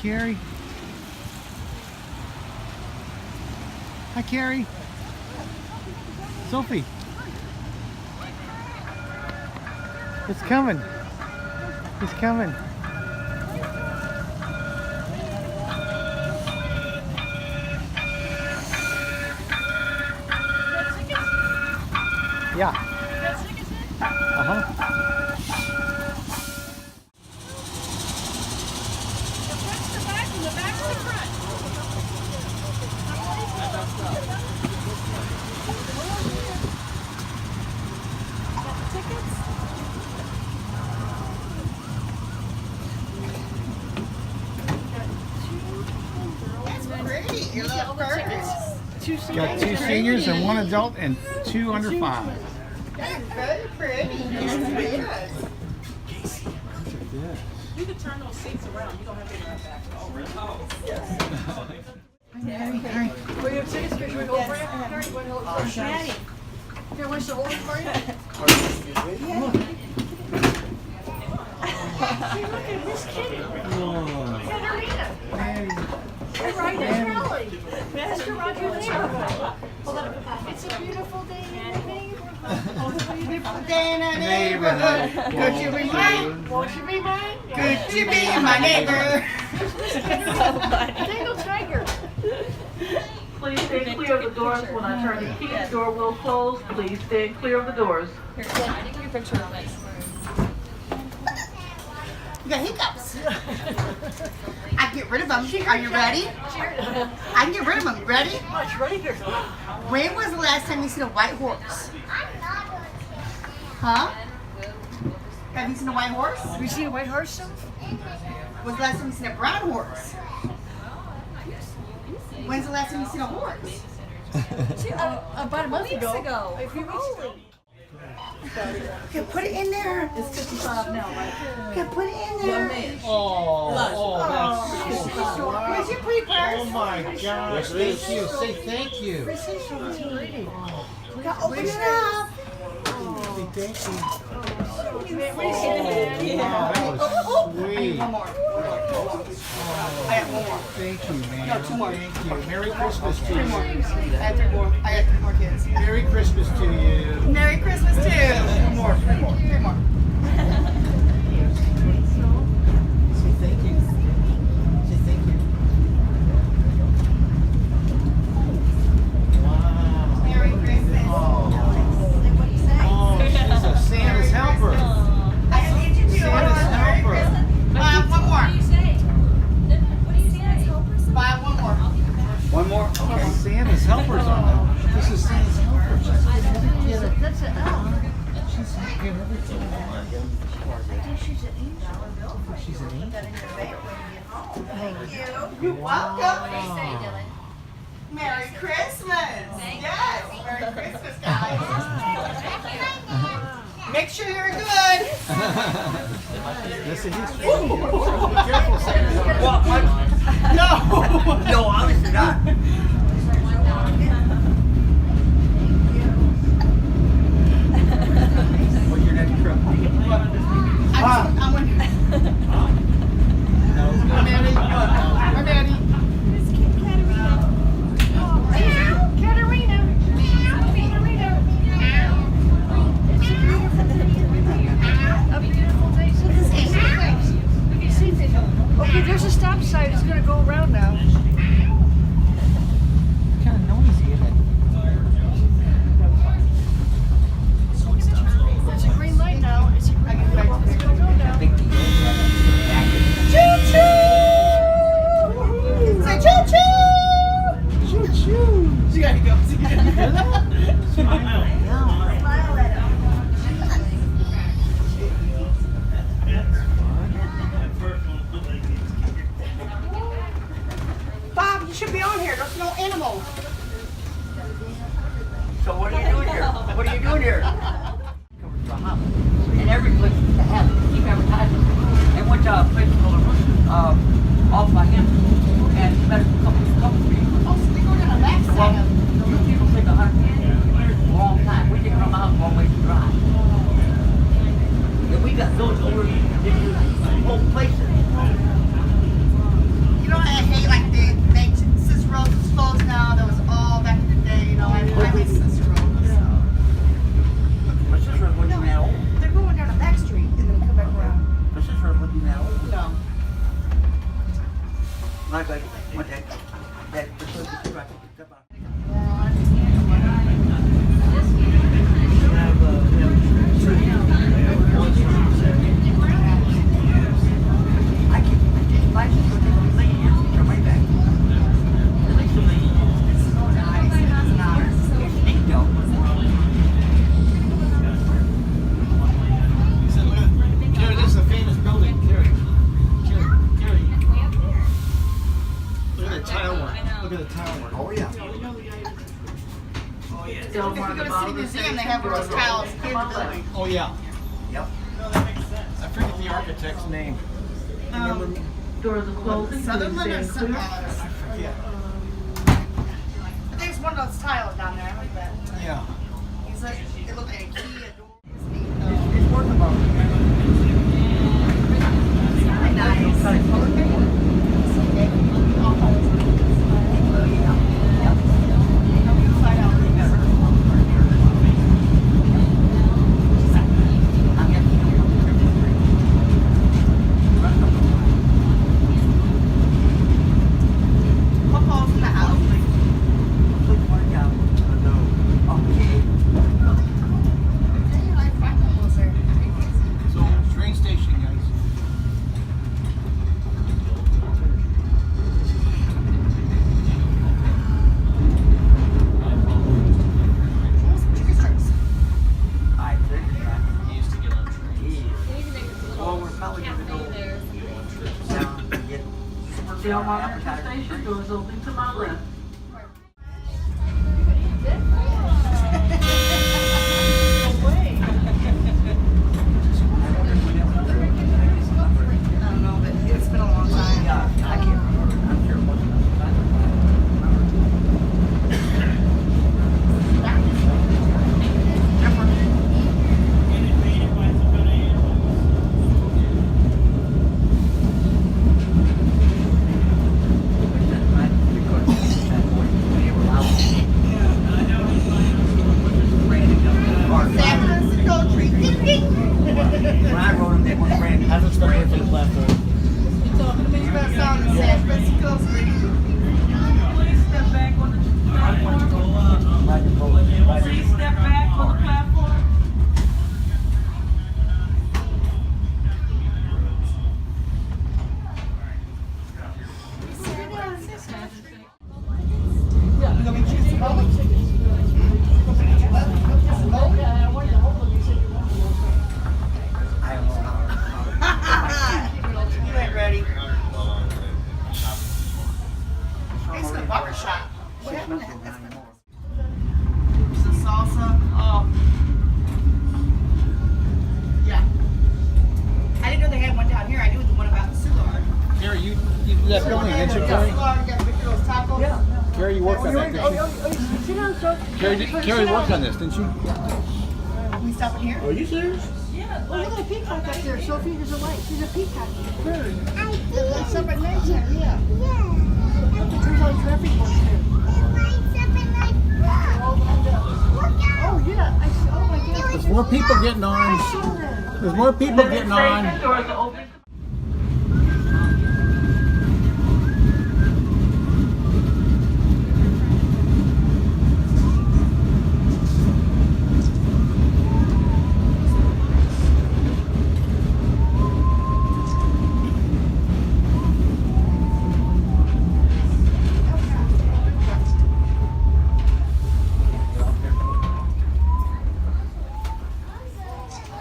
Carrie. Hi, Carrie. Sophie. It's coming. It's coming. Yeah. Uh-huh. Got 2 seniors and 1 adult and 2 under 5. That's very pretty. You can turn those seats around. You don't have to go back. Oh, really? Oh, yes. Will you have tickets? Should we hold for you? Harry, you want to hold for you? Daddy. Here, want to hold it for you? See, look at this kitty. Katarina. You're right, it's Trolley. Mr. Roger neighborhood. It's a beautiful day in the neighborhood. Beautiful day in the neighborhood. Could you be mine? Won't you be mine? Could you be my neighbor? Tangle tiger. Please stay clear of the doors when I turn the key. The door will close. Please stay clear of the doors. Here, take your picture of it. You got hiccups. I can get rid of them. Are you ready? I can get rid of them. Ready? When was the last time you seen a white horse? Huh? Have you seen a white horse? Have you seen a white horse? When's the last time you seen a brown horse? When's the last time you seen a horse? About a month ago. A few weeks ago. Okay, put it in there. It's 55 now, right? Okay, put it in there. Where's your pre-purse? Oh my gosh, thank you. Say thank you. We gotta open it up. Say thank you. Wait, Wow, that was sweet. one more. I got one more. Thank you, man. No, 2 more. Thank you. Merry Christmas to 3 more. you. I got 3 more. I got 3 more kids. Merry Christmas to you. Merry Christmas too. 3 more. 3 more. 3 more. Say thank you. Say thank you. Wow. Merry Christmas. Oh, she's a Santa's helper. I need you to. Santa's helper. One more. What do you say? Buy one more. One more? Okay. Santa's helper's on that. This is Santa's helper. She's That's an L. giving everything. She's an angel. She's an angel. Thank you. You're welcome. Merry Christmas. Yes. Merry Christmas, guys. Make sure you're good. Yes, it is. Be careful, Santa. What? No. No, obviously not. What's your next trip? I'm Maddie. I'm Maddie. Katarina. A beautiful day. Okay, there's a stop sign. It's going to go around now. Kind of noisy, isn't it? It's a green light now. It's a green light. It's going to go now. Choo-choo. Say choo-choo. Choo-choo. She got hiccups. Smile. Smile at him. Bob, you should be on here. There's no animals. So what are you doing here? What are you doing here? And every place to have keep advertising. And went to a place called off by him, and he met a couple people. Oh, so they go down the back side of You people take 100 years, a long time. We take from out long ways to drive. And we got those over whole places. yeah. Yep. I forget the architect's name. Remember? Doors are closing. Sutherland or Please stand clear. Yeah. I think it's one of those tiles down there. I like that. Yeah. He's like, it looked like a key, a door. It's worth about. What falls in the house? Hey, I find those there. So, train station, guys. Chicken strips. I figured that. He used to get on trains. Well, we're probably gonna go down and get Belmont Metro Station, doors open to my left. I don't know, but it's been a long time. Yeah, I can't remember. I'm sure it wasn't. San Francisco tree. Ding, ding. When I wrote them, they weren't brand new. Hasn't stepped away from the platform. You better sound in San Francisco Street. Please step back on the platform. Ride the boat. Ride the- Please step back on the platform. I don't know. You ain't ready. It's the barber shop. What happened to that? It's the salsa. Oh. Yeah. I didn't know they had one down here. I knew the one about the cigar. Gary, you did that building, didn't you, Gary? Cigar, you got a picture of those tacos? Gary, you worked on that, didn't you? Gary worked on this, didn't you? We stop in here? Are you serious? Oh, look at a peacock up there. Sophie, there's a light. She's a peacock. That's up at night time, yeah. It turns on traffic lights there. Oh, yeah. I see. Oh, my goodness. There's more people getting I on. saw that. There's more people Limit getting station, on. doors are open.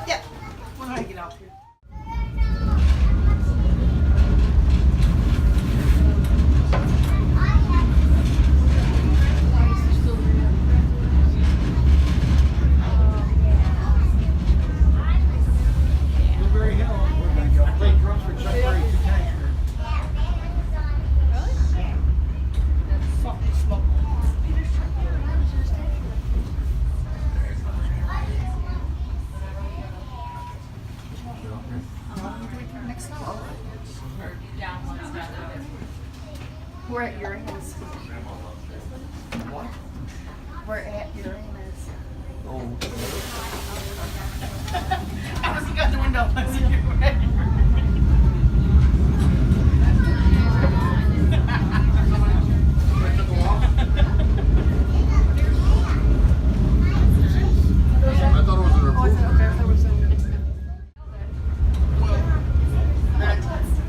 Yeah. When I get out here. Blueberry Hill. We're gonna go play drums for Chuck Berry 2 times. Something smoke. Next level. We're at Uranus. What? We're at Uranus. Oh. I was looking out the window. I was like, we're at I thought it was an Oh, I said, okay, I thought it was in.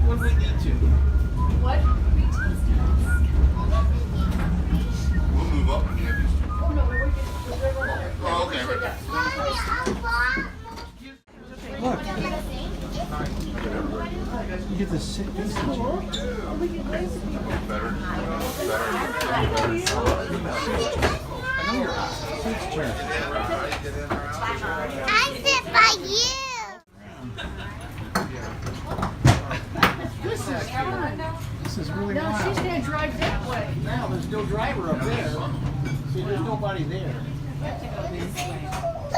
When we need to. We'll move up and get these. Oh, okay. Look. You get the sick piece of Better. Seats turn. Better. I sit by now. There's no driver up there. See, there's nobody there.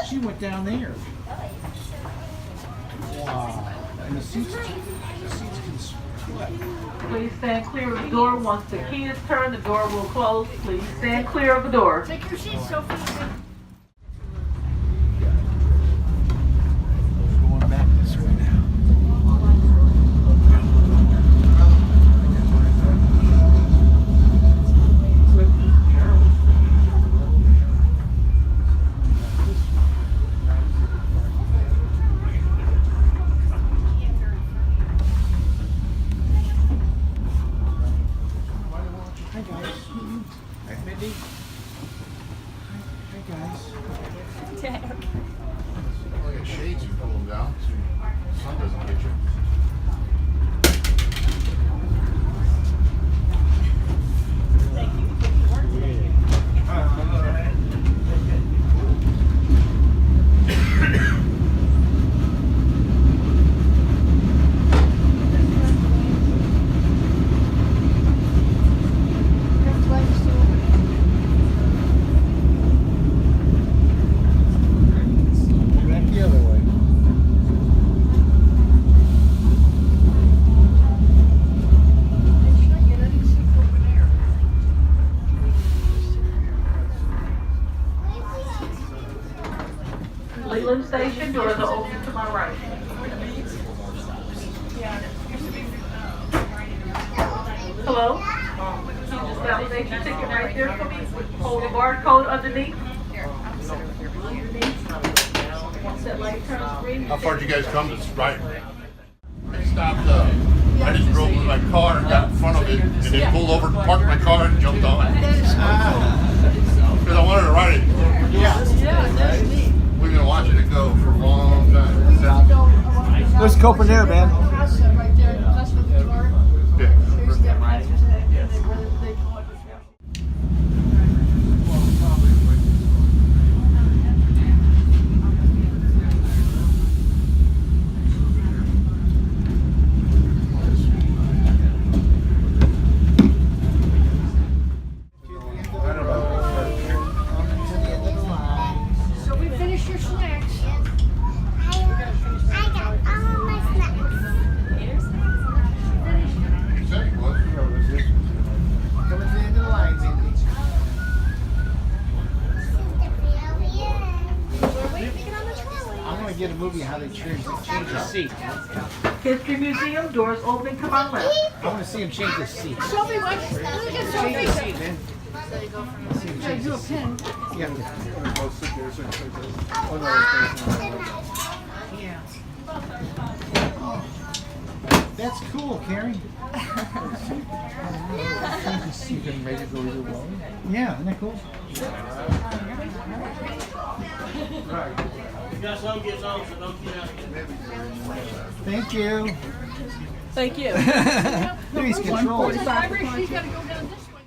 She went down there. Wow. And the seats can split. Please stand clear of the door. Once the key is turned, the door will close. Please stand clear of the door. Take your seat, Sophie. Going back this way now. Hi guys. Hi Mindy. Hi guys. Oh, yeah, shades, you pull them down so the sun doesn't get you. Back the other way. Leland Station, doors are open to my right. Hello? Can you just validate your ticket right there for me? Hold the barcode underneath. Once that light turns green. How far did you guys come? It's right. I stopped, I just drove with my car and got in front of it and then pulled over, parked my car and jumped on it. Because I wanted to ride it. We've been watching it go for a long time. There's Copen Air, man. Yeah. So we finished your snacks. I got all my snacks. You said it was. Coming to the end of the line, Mindy. I'm gonna get a movie how they change the seat. History Museum, doors open to my left. I want to see him change the seat. Sophie, watch. Look at Change the Sophie. seat, man. Okay, do a pin. Yeah. That's cool, Carrie. You can make it go either way. Yeah, isn't that cool? Thank you. Thank you. Please control. She's gotta go down this way.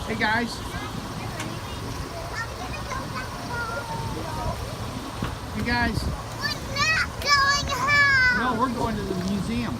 Hey guys. Hey guys. We're not going home. No, we're going to the museum.